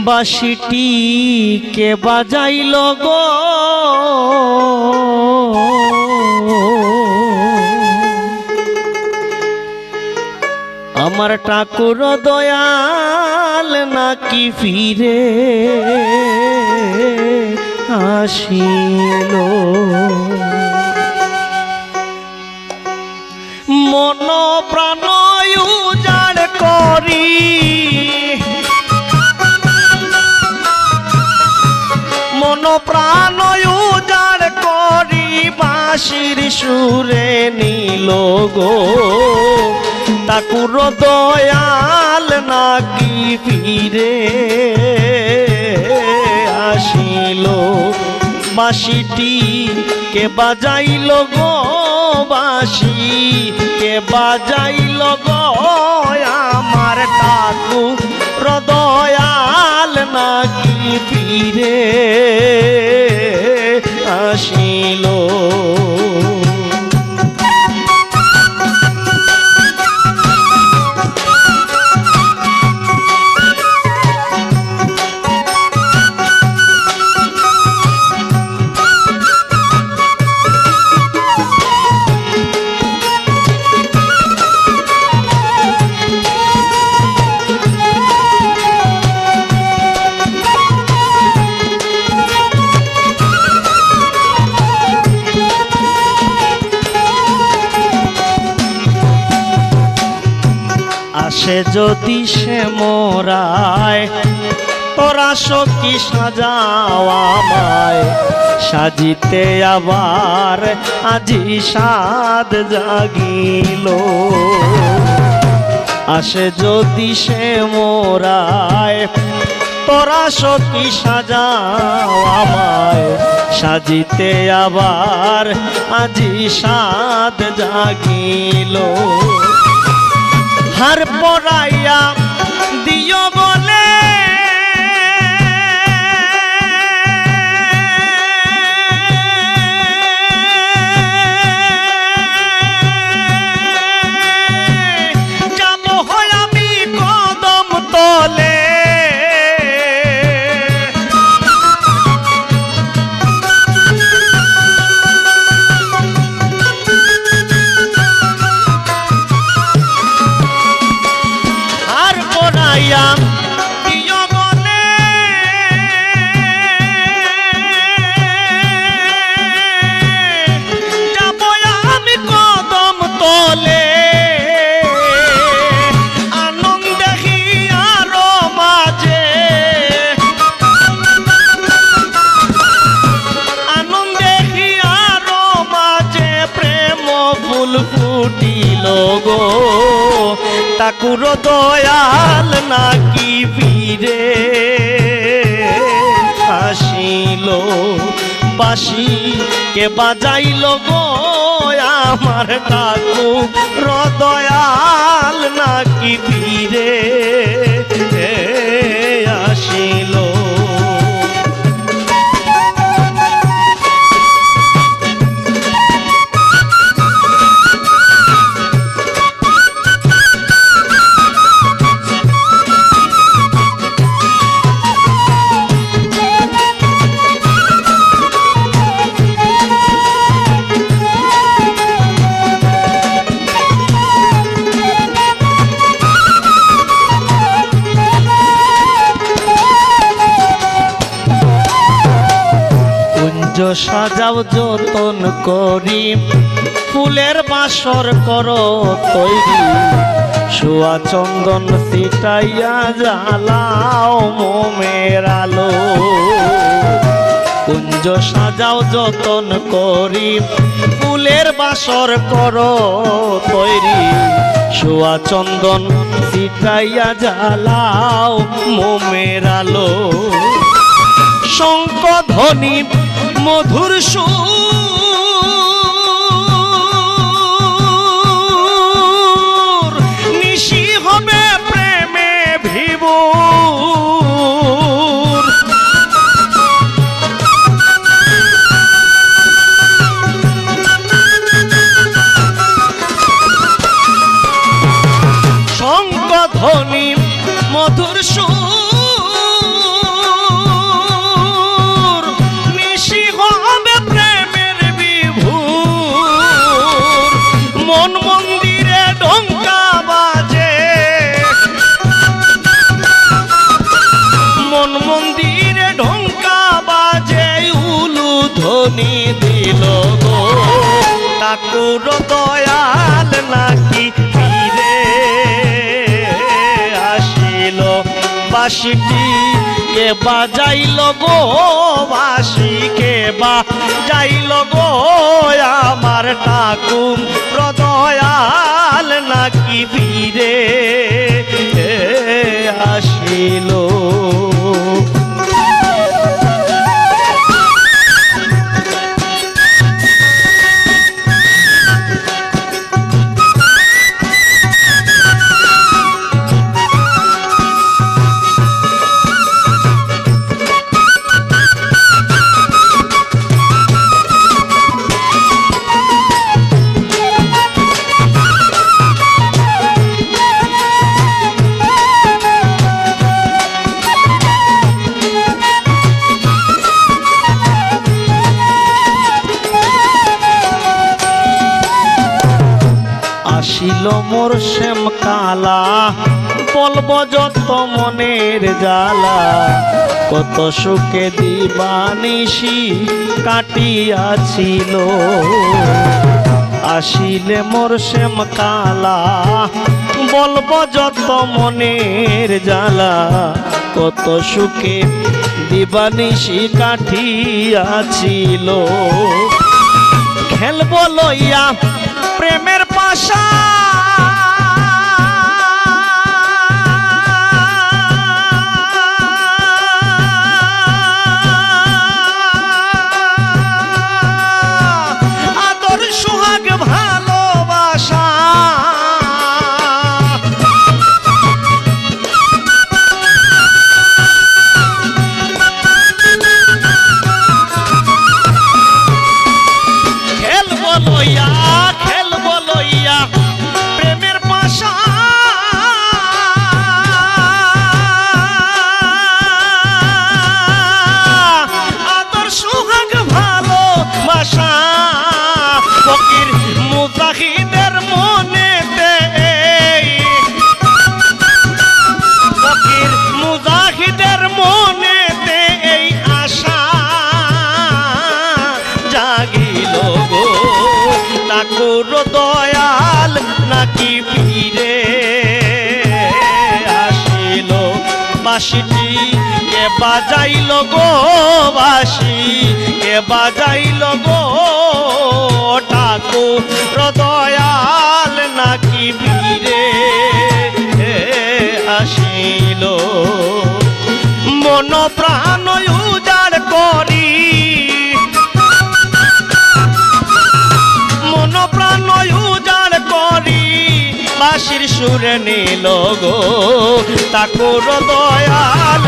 বাঁশিটি কে বাজাইল গো আমার ঠাকুর দয়াল নাকি ফিরে আসিল মন প্রাণ উজাড় করি মন প্রাণ উজাড় করি বাঁশির সুরে নীল গো ঠাকুর দয়াল নাকি ফিরে আসিল বাঁশিটি কে বাজাইল গো বাঁশি কে বাজাইল গো আমার ঠাকুর দয়াল নাকি ফিরে আসিল সে যদি সে মোরায় তোরা সখী সাজাও আমায় সাজিতে আবার আজি সাদ জাগিল আসে যদি সে মোরায় তোরা সখী সাজাও আমায় সাজিতে আবার আজি সাদ জাগিল হার পরাইয়া দিও বলে যাব হয় আমি কদম তলে গো ঠাকুর দয়াল নাকি ফিরে আসিল বাঁশি কে বাজাইল গো আমার ঠাকুর দয়াল নাকি ফিরে আসিল সাজাও যতন করি ফুলের বাসর করো তৈরি সোয়া চন্দন ছিটাইয়া জ্বালাও মোমের আলো কুঞ্জ সাজাও যতন করি ফুলের বাসর করো তৈরি সোয়া চন্দন ছিটাইয়া জ্বালাও মোমের আলো শঙ্খ ধ্বনি মধুর সুর নিশি হবে প্রেমে ভিবুর শঙ্খ ধ্বনি মধুর সুর ঠাকুর দয়াল নাকি ফিরে আসিল বাঁশিটি কে বাজাইল গো বাঁশি কে বাজাইল গো আমার ঠাকুর দয়াল নাকি ফিরে আসিল আসিল মোর শ্যাম কালা বলব যত মনের জ্বালা কত সুখে দিবানিশি কাটিয়াছিল আসিলে মোর শ্যাম কালা বলব যত মনের জ্বালা কত সুখে দিবানিশি কাটিয়াছিল খেলব লইয়া প্রেমের পাশা আদর সোহাগ ভালোবাসা খেলব লইয়া প্রেমের পাশা আদর সোহাগ ভালোবাসা ফকির মুজাহিদের মনেতে ফকির মুজাহিদের মনেতে এই আশা জাগিল গো ঠাকুর দয়াল নাকি ফিরে আসিল বাঁশিটি কে বাজাইল গো বাঁশি কে বাজাইল গো ঠাকুর দয়াল নাকি ফিরে আসিল মন প্রাণ উজাড় করি মন প্রাণ উজাড় করি বাঁশির সুরে নীল গো ঠাকুর দয়াল